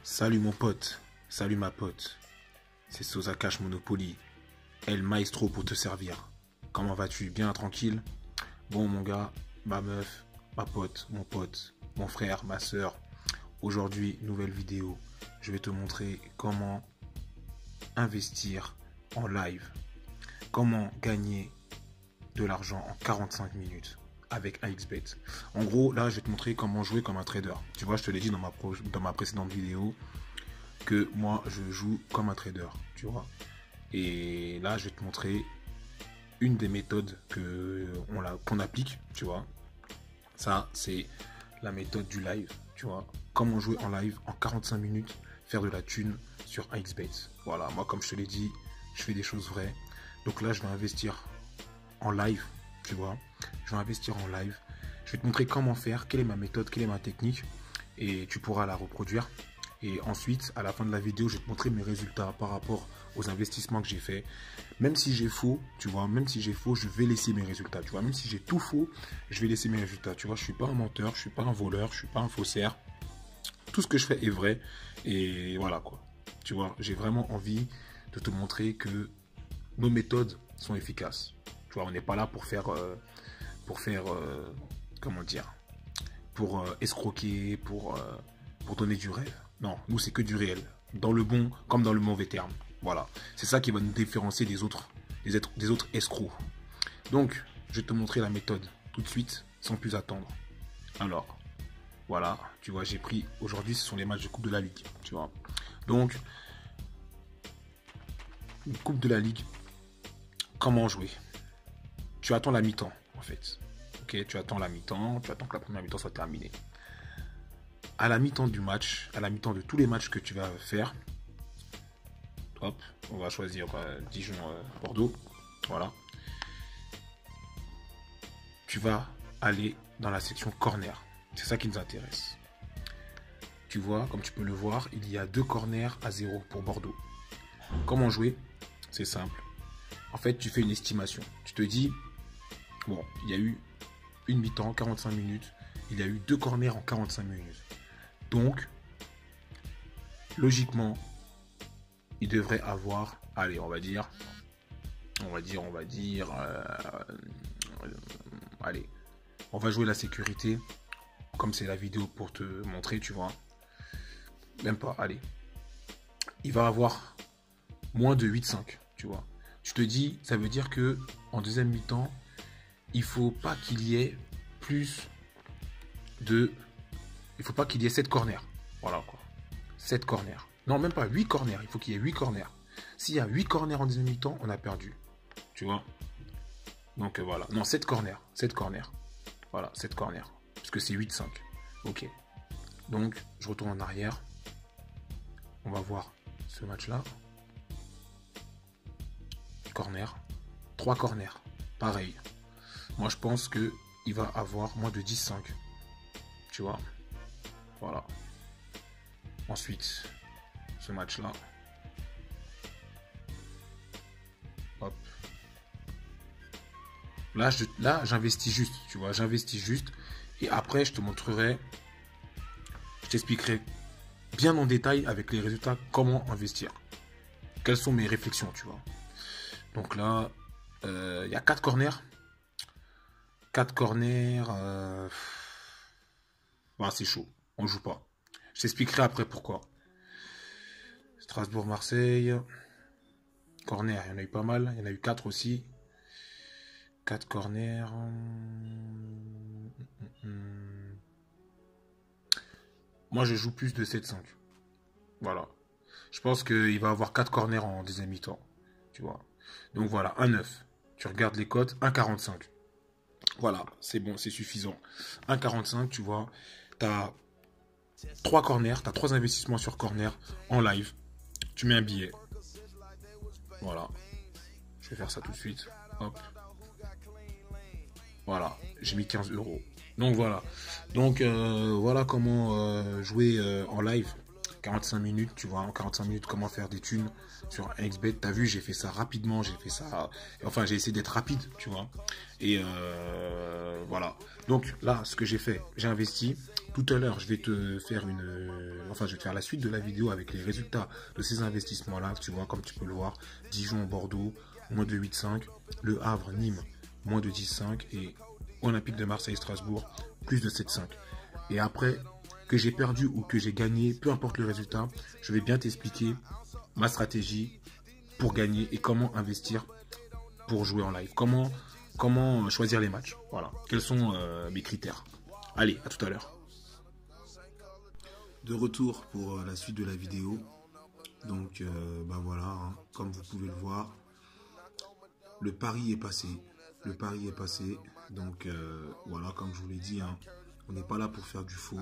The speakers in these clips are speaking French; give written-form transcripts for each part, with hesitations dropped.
Salut mon pote, salut ma pote, c'est Sosa Cash Monopoly, El Maestro pour te servir. Comment vas-tu? Bien tranquille? Bon mon gars, ma meuf, ma pote, mon frère, ma soeur. Aujourd'hui, nouvelle vidéo, je vais te montrer comment investir en live. Comment gagner de l'argent en 45 minutes avec AXBet. En gros, là, je vais te montrer comment jouer comme un trader. Tu vois, je te l'ai dit dans ma précédente vidéo que moi, je joue comme un trader, tu vois. Et là, je vais te montrer une des méthodes qu'on applique, tu vois. Ça, c'est la méthode du live, tu vois. Comment jouer en live en 45 minutes, faire de la thune sur AXBet. Voilà, moi, comme je te l'ai dit, je fais des choses vraies. Donc là, je vais investir en live, tu vois. Je vais investir en live. Je vais te montrer comment faire, quelle est ma méthode, quelle est ma technique. Et tu pourras la reproduire. Et ensuite, à la fin de la vidéo, je vais te montrer mes résultats par rapport aux investissements que j'ai fait. Même si j'ai faux, tu vois, même si j'ai faux, je vais laisser mes résultats, tu vois. Même si j'ai tout faux, je vais laisser mes résultats, tu vois. Je suis pas un menteur, je suis pas un voleur, je suis pas un faussaire. Tout ce que je fais est vrai. Et voilà, quoi. Tu vois, j'ai vraiment envie de te montrer que nos méthodes sont efficaces. Tu vois, on n'est pas là pour faire comment dire, pour escroquer, pour donner du rêve. Non, nous c'est que du réel, dans le bon comme dans le mauvais terme. Voilà, c'est ça qui va nous différencier des autres escrocs. Donc, je vais te montrer la méthode tout de suite, sans plus attendre. Alors, voilà, tu vois, j'ai pris, aujourd'hui ce sont les matchs de Coupe de la Ligue, tu vois. Donc, une Coupe de la Ligue, comment jouer? Tu attends la mi-temps, en fait. Ok, tu attends la mi-temps, tu attends que la première mi-temps soit terminée. À la mi-temps du match, à la mi-temps de tous les matchs que tu vas faire, hop, on va choisir Dijon, Bordeaux, voilà. Tu vas aller dans la section corner. C'est ça qui nous intéresse. Tu vois, comme tu peux le voir, il y a 2 corners à 0 pour Bordeaux. Comment jouer? C'est simple. En fait, tu fais une estimation. Tu te dis, bon, il y a eu une mi-temps, 45 minutes. Il y a eu 2 corners en 45 minutes. Donc, logiquement, il devrait avoir, allez, on va dire, allez, on va jouer la sécurité, comme c'est la vidéo pour te montrer, tu vois. Même pas, allez. Il va avoir moins de 8,5, tu vois. Tu te dis, ça veut dire que en deuxième mi-temps, il faut pas qu'il y ait plus de... Il faut pas qu'il y ait 7 corners. Voilà quoi. 7 corners. Non, même pas 8 corners. Il faut qu'il y ait 8 corners. S'il y a 8 corners en deuxième mi-temps, on a perdu. Tu vois. Donc voilà. Non, 7 corners. 7 corners. Voilà, 7 corners. Parce que c'est 8-5. Ok. Donc, je retourne en arrière. On va voir ce match-là. Corner. 3 corners. Pareil. Moi, je pense qu'il va avoir moins de 10-5. Tu vois. Voilà. Ensuite, ce match-là. Hop. Là, j'investis juste, tu vois. J'investis juste. Et après, je te montrerai, je t'expliquerai bien en détail avec les résultats comment investir. Quelles sont mes réflexions, tu vois. Donc là, il y a 4 corners. 4 corners. Bah, c'est chaud. On joue pas. Je t'expliquerai après pourquoi. Strasbourg-Marseille. Corner, il y en a eu pas mal. Il y en a eu 4 aussi. 4 corners. Moi, je joue plus de 7-5. Voilà. Je pense qu'il va avoir 4 corners en deuxième mi-temps. Tu vois. Donc voilà, 1,9. Tu regardes les cotes, 1,45. Voilà, c'est bon, c'est suffisant. 1,45, tu vois. Tu as 3 corners, tu as 3 investissements sur corner en live. Tu mets un billet. Voilà. Je vais faire ça tout de suite. Hop. Voilà, j'ai mis 15 €. Donc voilà. Donc voilà comment jouer en live. 45 minutes, tu vois, en 45 minutes, comment faire des thunes sur AXBet. T'as vu, j'ai fait ça rapidement, j'ai fait ça... Enfin, j'ai essayé d'être rapide, tu vois. Et voilà. Donc là, ce que j'ai fait, j'ai investi. Tout à l'heure, je vais te faire une enfin je vais te faire la suite de la vidéo avec les résultats de ces investissements-là. Tu vois, comme tu peux le voir, Dijon, Bordeaux, moins de 8,5. Le Havre, Nîmes, moins de 10,5. Et Olympique de Marseille, Strasbourg, plus de 7,5. Et après, que j'ai perdu ou que j'ai gagné, peu importe le résultat, je vais bien t'expliquer ma stratégie pour gagner et comment investir pour jouer en live. Comment choisir les matchs. Voilà. Quels sont mes critères. Allez, à tout à l'heure. De retour pour la suite de la vidéo. Donc, voilà, hein, comme vous pouvez le voir, le pari est passé. Le pari est passé. Donc, voilà, comme je vous l'ai dit, hein, on n'est pas là pour faire du faux.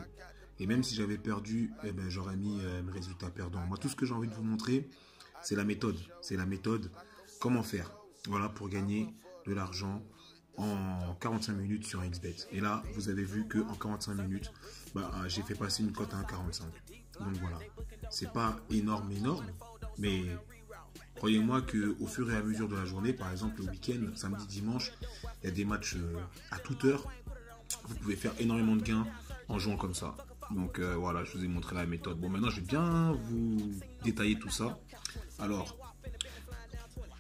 Et même si j'avais perdu, j'aurais mis mes résultats perdants. Moi, tout ce que j'ai envie de vous montrer, c'est la méthode. C'est la méthode. Comment faire, voilà, pour gagner de l'argent en 45 minutes sur XBet. Et là, vous avez vu qu'en 45 minutes, j'ai fait passer une cote à 1,45. Donc voilà, c'est pas énorme, mais croyez-moi qu'au fur et à mesure de la journée, par exemple le week-end, samedi, dimanche, il y a des matchs à toute heure. Vous pouvez faire énormément de gains en jouant comme ça. Donc voilà, je vous ai montré la méthode. Bon, maintenant, je vais bien vous détailler tout ça. Alors,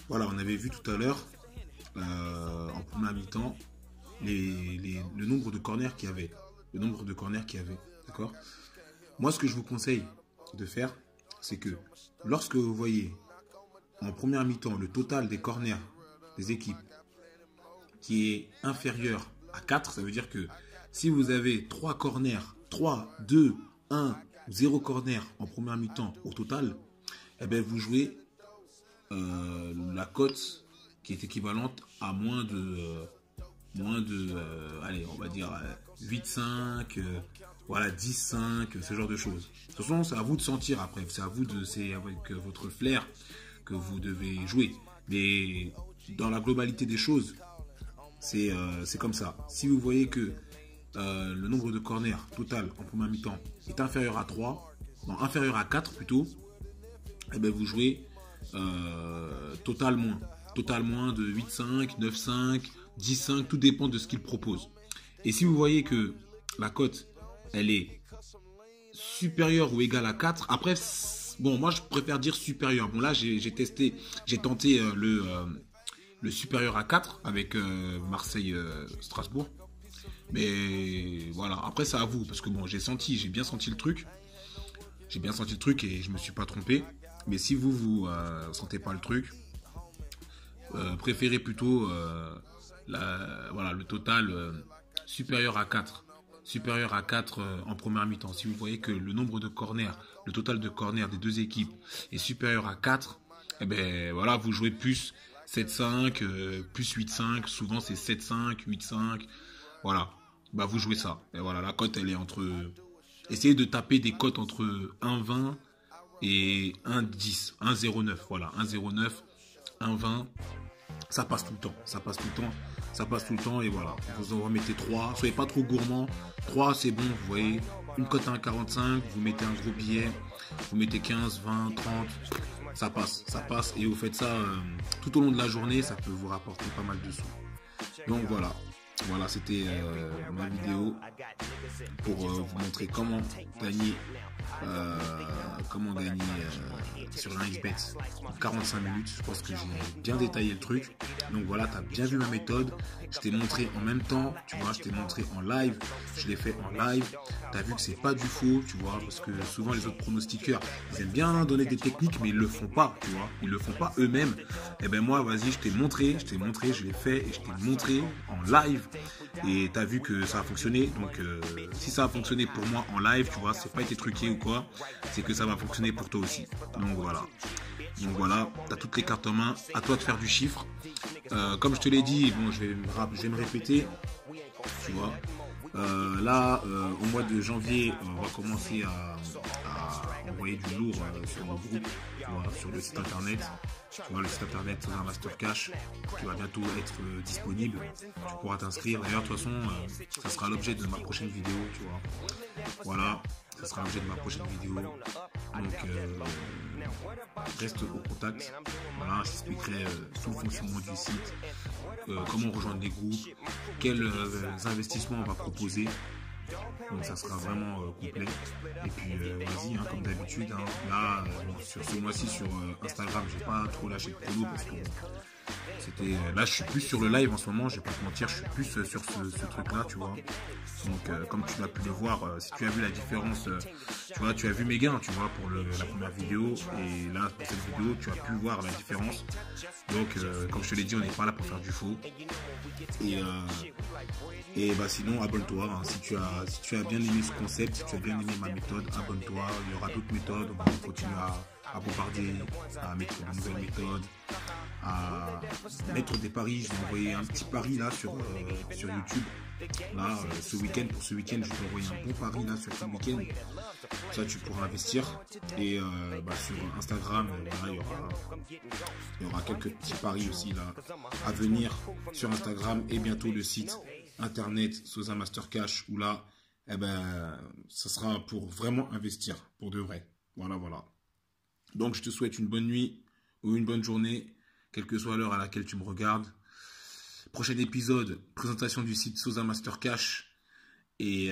voilà, on avait vu tout à l'heure, en première mi-temps, le nombre de corners qu'il y avait. Le nombre de corners qu'il y avait, d'accord? Moi, ce que je vous conseille de faire, c'est que lorsque vous voyez en première mi-temps le total des corners des équipes qui est inférieur à 4, ça veut dire que si vous avez 3 corners, 3, 2, 1, 0 corner en première mi-temps au total, eh bien vous jouez la cote qui est équivalente à moins de allez, on va dire 8,5, voilà, 10,5, ce genre de choses. De toute façon, c'est à vous de sentir après, c'est avec votre flair que vous devez jouer. Mais dans la globalité des choses, c'est comme ça. Si vous voyez que le nombre de corners total en première mi-temps est inférieur à 3, non, inférieur à 4 plutôt, eh bien vous jouez total moins de 8,5, 9,5, 10,5, tout dépend de ce qu'il propose. Et si vous voyez que la cote, elle est supérieure ou égale à 4, après, bon, moi je préfère dire supérieur. Bon, là j'ai tenté le supérieur à 4 avec Marseille-Strasbourg. Mais voilà, après c'est à vous, parce que bon, j'ai bien senti le truc. J'ai bien senti le truc et je me suis pas trompé. Mais si vous sentez pas le truc, préférez plutôt le total supérieur à 4. Supérieur à 4 en première mi-temps. Si vous voyez que le nombre de corners, le total de corners des deux équipes est supérieur à 4, eh ben voilà, vous jouez plus 7,5, plus 8,5. Souvent c'est 7,5, 8,5. Voilà. Bah vous jouez ça. Et voilà, la cote elle est entre... Essayez de taper des cotes entre 1,20 et 1,10. 1,09. Voilà, 1,09, 1,20. Ça passe tout le temps. Ça passe tout le temps et voilà. Vous en remettez 3. Soyez pas trop gourmand. 3 c'est bon, vous voyez. Une cote à 1,45. Vous mettez un gros billet. Vous mettez 15, 20, 30. Ça passe. Et vous faites ça tout au long de la journée. Ça peut vous rapporter pas mal de sous. Donc voilà. Voilà, c'était ma vidéo pour vous montrer comment gagner sur un XBet en 45 minutes. Je pense que j'ai bien détaillé le truc. Donc voilà, tu as bien vu ma méthode. Je t'ai montré en même temps, tu vois, je t'ai montré en live. Je l'ai fait en live. Tu as vu que c'est pas du faux, tu vois, parce que souvent les autres pronostiqueurs, ils aiment bien donner des techniques, mais ils le font pas, tu vois. Ils le font pas eux-mêmes. Et ben moi, vas-y, je t'ai montré, je l'ai fait et je t'ai montré en live. Et tu as vu que ça a fonctionné. Donc si ça a fonctionné pour moi en live, tu vois, c'est pas été truqué ou quoi, c'est que ça va fonctionner pour toi aussi. Donc voilà, tu as toutes les cartes en main, à toi de faire du chiffre. Comme je te l'ai dit, bon, je vais me répéter, tu vois. Au mois de janvier, on va commencer à envoyer du lourd sur nos groupes, tu vois, sur le site internet. Tu vois, le site internet un Master Cash qui va bientôt être disponible. Tu pourras t'inscrire. D'ailleurs, de toute façon, ça sera l'objet de ma prochaine vidéo, tu vois. Voilà, ça sera l'objet de ma prochaine vidéo. Donc, reste au contact. Voilà, j'expliquerai tout le fonctionnement du site, comment rejoindre les groupes, quels investissements on va proposer. Donc ça sera vraiment complet. Et puis vas-y, hein, comme d'habitude. Hein, là, sur ce mois-ci sur Instagram, j'ai pas trop lâché de promo parce que là, je suis plus sur le live en ce moment. Je vais pas te mentir, je suis plus sur ce truc-là, tu vois. Donc, comme tu as pu le voir, si tu as vu la différence, tu vois, tu as vu mes gains, tu vois, pour la première vidéo. Et là, pour cette vidéo, tu as pu voir la différence. Donc, comme je te l'ai dit, on n'est pas là pour faire du faux. Et bah sinon, abonne-toi. Hein. Si tu as bien aimé ce concept, si tu as bien aimé ma méthode, abonne-toi. Il y aura d'autres méthodes. On va continuer à bombarder, à mettre de nouvelles méthodes, à mettre des paris. Je vais envoyer un petit pari là sur YouTube. Là, ce week-end, je vais t'envoyer un bon pari là sur ce week-end. Ça, tu pourras investir. Et sur Instagram, voilà, il y aura quelques petits paris aussi là à venir sur Instagram et bientôt le site internet Sosa Master Cash où là, ça sera pour vraiment investir, pour de vrai. Voilà, voilà. Donc, je te souhaite une bonne nuit ou une bonne journée, quelle que soit l'heure à laquelle tu me regardes. Prochain épisode, présentation du site Sosa Master Cash. Et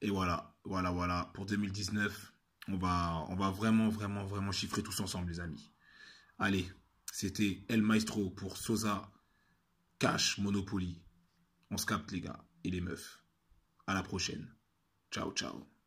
voilà, voilà. Pour 2019, on va vraiment chiffrer tous ensemble, les amis. Allez, c'était El Maestro pour Sosa Cash Monopoly. On se capte, les gars et les meufs. À la prochaine. Ciao, ciao.